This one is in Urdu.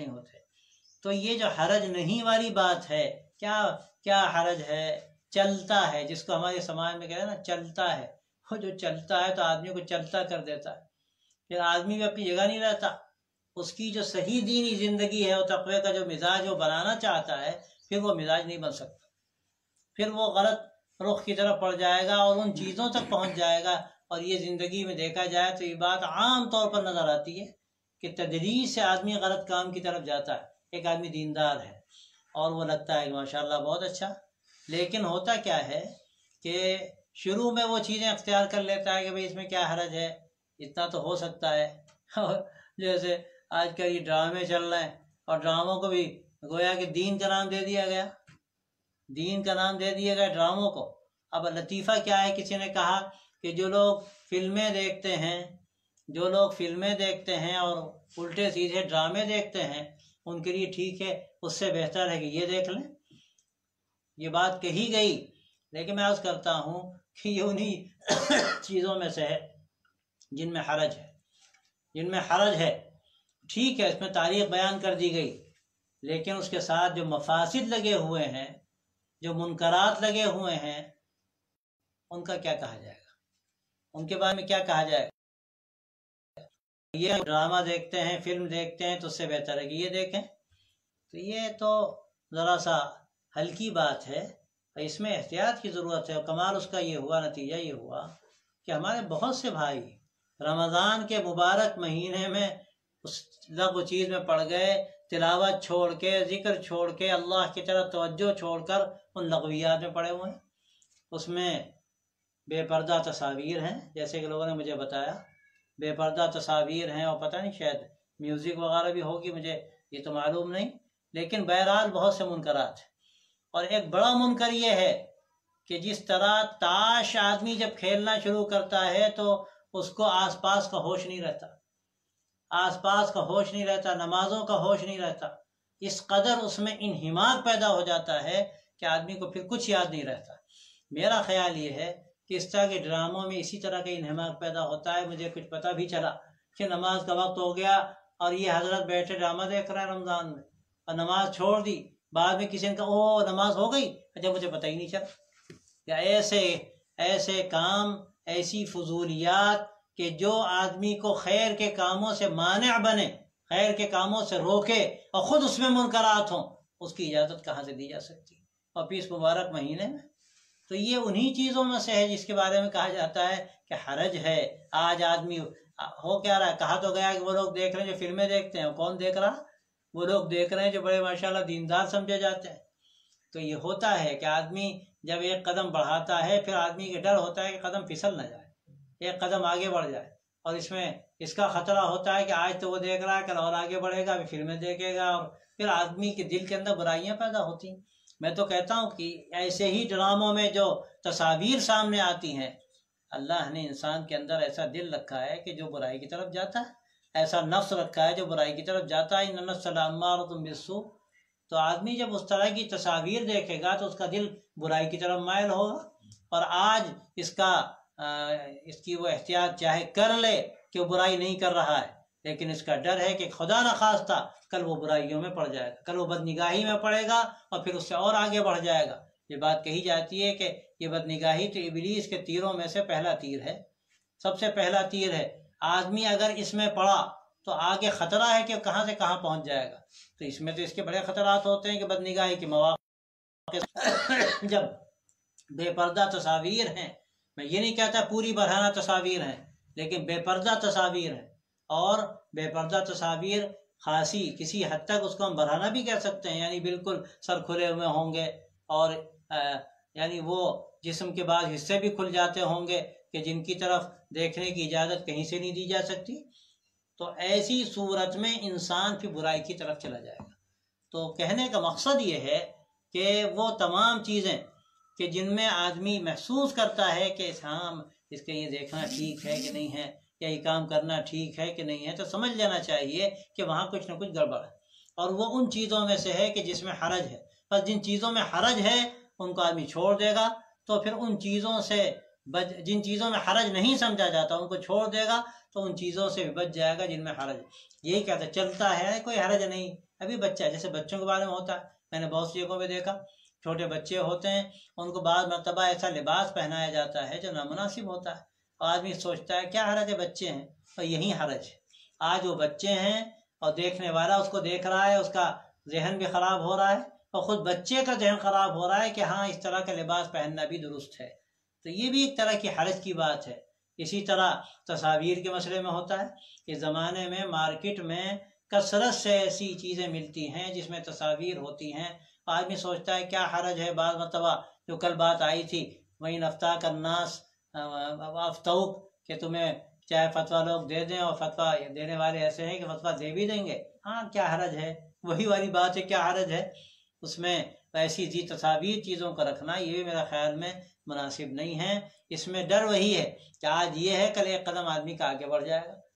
نہیں ہوتے. تو یہ جو حرج نہیں والی بات ہے، کیا حرج ہے؟ چلتا ہے، جس کو ہمارے سماج میں کہتے ہیں نا چلتا ہے، وہ جو چلتا ہے تو آدمی کو چلتا کر دیتا ہے، پھر آدمی بھی اپنی جگہ نہیں رہتا. اس کی جو صحیح دینی زندگی ہے اور تقوی کا جو مزاج وہ بنانا چاہتا ہے، پھر وہ مزاج نہیں بن سکتا، پھر وہ غلط رخ کی طرف پڑ جائے گا اور ان چیزوں تک پہنچ جائے گا. اور یہ زندگی میں دیکھا جائے تو یہ بات عام طور پر نظر آتی ہے کہ تدریج سے آدمی غلط کام کی طرف جاتا ہے. ایک آدمی دیندار ہے اور وہ لگتا ہے کہ ماشاءاللہ بہت اچھا، لیکن ہوتا کیا ہے کہ شروع میں وہ چیزیں اختیار کر لیتا ہے کہ بھئی اس میں کیا حرج ہے، اتنا تو ہو سکتا ہے. جیسے آج کل یہ ڈرامے چل رہے ہیں اور ڈراموں کو بھی گویا کہ دین کا نام دے دیا گیا، دین کا نام دے دیا گیا ڈراموں کو. اب لطیفہ کیا ہے، کسی نے کہا کہ جو لوگ فلمیں دیکھتے ہیں اور الٹے سیدھے ڈرامے دیکھتے ہیں ان کے لیے ٹھیک ہے، اس سے بہتر ہے کہ یہ دیکھ لیں. یہ بات کہی گئی، لیکن میں عرض کرتا ہوں کہ یہ انہی چیزوں میں سے ہے جن میں حرج ہے. ٹھیک ہے، اس میں تاریخ بیان کر دی گئی، لیکن اس کے ساتھ جو مفاسد لگے ہوئے ہیں، جو منکرات لگے ہوئے ہیں، ان کا کیا کہا جائے گا، ان کے بارے میں کیا کہا جائے گا؟ یہ ڈرامہ دیکھتے ہیں، فلم دیکھتے ہیں تو اس سے بہتر ہے کہ یہ دیکھیں. تو یہ تو ذرا سا ہلکی بات ہے، اس میں احتیاط کی ضرورت ہے. اور کمال اس کا یہ ہوا، نتیجہ یہ ہوا کہ ہمارے بہت سے بھائی رمضان کے مبارک مہینے میں اس لغو چیز میں پڑ گئے، تلاوت چھوڑ کے، ذکر چھوڑ کے، اللہ کی طرف توجہ چھوڑ کر ان لغویات میں پڑے ہوئے ہیں. اس میں بے پردہ تصاویر ہیں، جیسے کہ لوگوں نے مجھے بتایا بے پردہ تصاویر ہیں، اور پتہ نہیں شاید میوزک وغیرہ بھی ہوگی، مجھے یہ تو معلوم نہیں، لیکن بہرحال بہت سے منکرات ہیں. اور ایک بڑا منکر یہ ہے کہ جس طرح تاش آدمی جب کھیلنا شروع کرتا ہے تو اس کو آس پاس کا ہوش نہیں رہتا، نمازوں کا ہوش نہیں رہتا. اس قدر اس میں انہماک پیدا ہو جاتا ہے کہ آدمی کو پھر کچھ یاد نہیں رہتا. میرا خیال یہ ہے کہ اس طرح کے ڈراموں میں اسی طرح کا انہماک پیدا ہوتا ہے. مجھے کچھ پتہ بھی چلا کہ نماز کا وقت ہو گیا اور یہ حضرت بیٹھے ڈرامہ دیکھ رہے ہیں رمضان میں، اور نماز چھوڑ دی. بعد میں کسی نے کہا او نماز ہو گئی، اچھا مجھے پتہ ہی نہیں چلا. یا ایسے کام، ایسی فضولیات کہ جو آدمی کو خیر کے کاموں سے مانع بنے، خیر کے کاموں سے روکے اور خود اس میں منکرات ہوں، اس کی اجازت کہاں سے دی جا سکتی؟ اور پھر اس مبارک مہینے میں تو یہ انہی چیزوں میں سے ہے جس کے بارے میں کہا جاتا ہے کہ حرج ہے. آج آدمی ہو کیا رہا ہے، کہا تو گیا کہ وہ لوگ دیکھ رہے ہیں جو فلمیں دیکھتے ہیں. کون دیکھ رہا؟ وہ لوگ دیکھ رہے ہیں جو بڑے ماشاءاللہ دیندار سمجھے جاتے ہیں. تو یہ ہوتا ہے کہ آدمی جب ایک قدم بڑھاتا ہے پھر آدمی کے ڈر ہوتا ہے کہ قدم پھسل نہ جائے، ایک قدم آگے بڑھ جائے. اور اس میں اس کا خطرہ ہوتا ہے کہ آج تو وہ دیکھ رہا ہے، کل اور آگے بڑھے گا، پھر فلمیں دیکھے گا، اور پھر آدمی کے دل کے اندر برائیاں پیدا ہوتی ہیں. میں تو کہتا ہوں کہ ایسے ہی ڈراموں میں جو تصاویر سامنے آتی ہیں، اللہ نے انسان کے اندر ایسا دل رکھا ہے کہ جو برائی کی طرف جاتا ہے، ایسا نفس رکھا ہے جو برائی کی طرف جاتا ہے. ان النفس لامارۃ بالسوء. تو آدمی جب اس طرح کی تصاویر دیکھے گا تو اس کا دل برائی کی طرف مائل ہوگا. اور آج اس کی وہ احتیاط چاہے کر لے کہ وہ برائی نہیں کر رہا ہے، لیکن اس کا ڈر ہے کہ خدا نخواستہ کل وہ برائیوں میں پڑ جائے گا، کل وہ بدنگاہی میں پڑے گا اور پھر اس سے اور آگے بڑھ جائے گا. یہ بات کہی جاتی ہے کہ یہ بدنگاہی تو ابلیس کے تیروں میں سے پہلا تیر ہے، سب سے پہلا تیر ہے. آدمی اگر اس میں پڑا تو آگے خطرہ ہے کہ کہاں سے کہاں پہنچ جائے گا. تو اس میں تو اس کے بڑے خطرات ہوتے ہیں کہ بدنگاہی کے مواقع جب بے پردہ تصاویر ہیں، میں یہ نہیں کہتا پوری برہنہ تصاویر ہیں، لیکن بے پردہ تصاویر ہیں. اور بے پردہ تصاویر خاصی کسی حد تک اس کو ہم برہنہ بھی کہہ سکتے ہیں، یعنی بالکل سر کھلے ہوئے ہوں گے اور یعنی وہ جسم کے بعض حصے بھی کھل جاتے ہوں گے کہ جن کی طرف دیکھنے کی اجازت کہیں سے نہیں دی جا سکتی. تو ایسی صورت میں انسان پھر برائی کی طرف چلا جائے گا. تو کہنے کا مقصد یہ ہے کہ وہ تمام چیزیں کہ جن میں آدمی محسوس کرتا ہے کہ ہاں اس کے یہ دیکھنا ٹھیک ہے کہ نہیں ہے، یا یہ کام کرنا ٹھیک ہے کہ نہیں ہے، تو سمجھ لینا چاہیے کہ وہاں کچھ نہ کچھ گڑبڑ ہے. اور وہ ان چیزوں میں سے ہے کہ جس میں حرج ہے. بس جن چیزوں میں حرج ہے ان کو آدمی چھوڑ دے گا تو پھر ان چیزوں سے جن چیزوں میں حرج نہیں سمجھا جاتا ان کو چھوڑ دے گا تو ان چیزوں سے بھی بچ جائے گا جن میں حرج ہے۔ یہی کہتا ہے چلتا ہے کوئی حرج نہیں، ابھی بچہ ہے، جیسے بچوں کے بارے میں ہوتا ہے، میں نے بہت سی جگہوں پہ دیکھا چھوٹے بچے ہوتے ہیں ان کو بعض مرتبہ ایسا لباس پہنایا جاتا ہے جو نامناسب ہوتا ہے، اور آدمی سوچتا ہے کیا حرج ہے، بچے ہیں، اور یہی حرج ہے۔ آج وہ بچے ہیں اور دیکھنے والا اس کو دیکھ رہا ہے، اس کا ذہن بھی خراب ہو رہا ہے، اور خود بچے کا ذہن خراب ہو رہا ہے کہ ہاں اس طرح کا لباس پہننا بھی درست ہے، تو یہ بھی ایک طرح کی حرج کی بات ہے۔ اسی طرح تصاویر کے مسئلے میں ہوتا ہے کہ زمانے میں مارکیٹ میں کثرت سے ایسی چیزیں ملتی ہیں جس میں تصاویر ہوتی ہیں، آدمی سوچتا ہے کیا حرج ہے۔ بعض مرتبہ جو کل بات آئی تھی وہیں نفتا الناس افتوک، کہ تمہیں چاہے فتویٰ لوگ دے دیں، اور فتویٰ دینے والے ایسے ہیں کہ فتویٰ دے بھی دیں گے، ہاں کیا حرج ہے، وہی والی بات ہے، کیا حرج ہے اس میں ایسی تصاویر چیزوں کا رکھنا، یہ بھی میرا خیال میں مناسب نہیں ہے۔ اس میں ڈر وہی ہے کہ آج یہ ہے کل ایک قدم آدمی کا آگے بڑھ جائے گا۔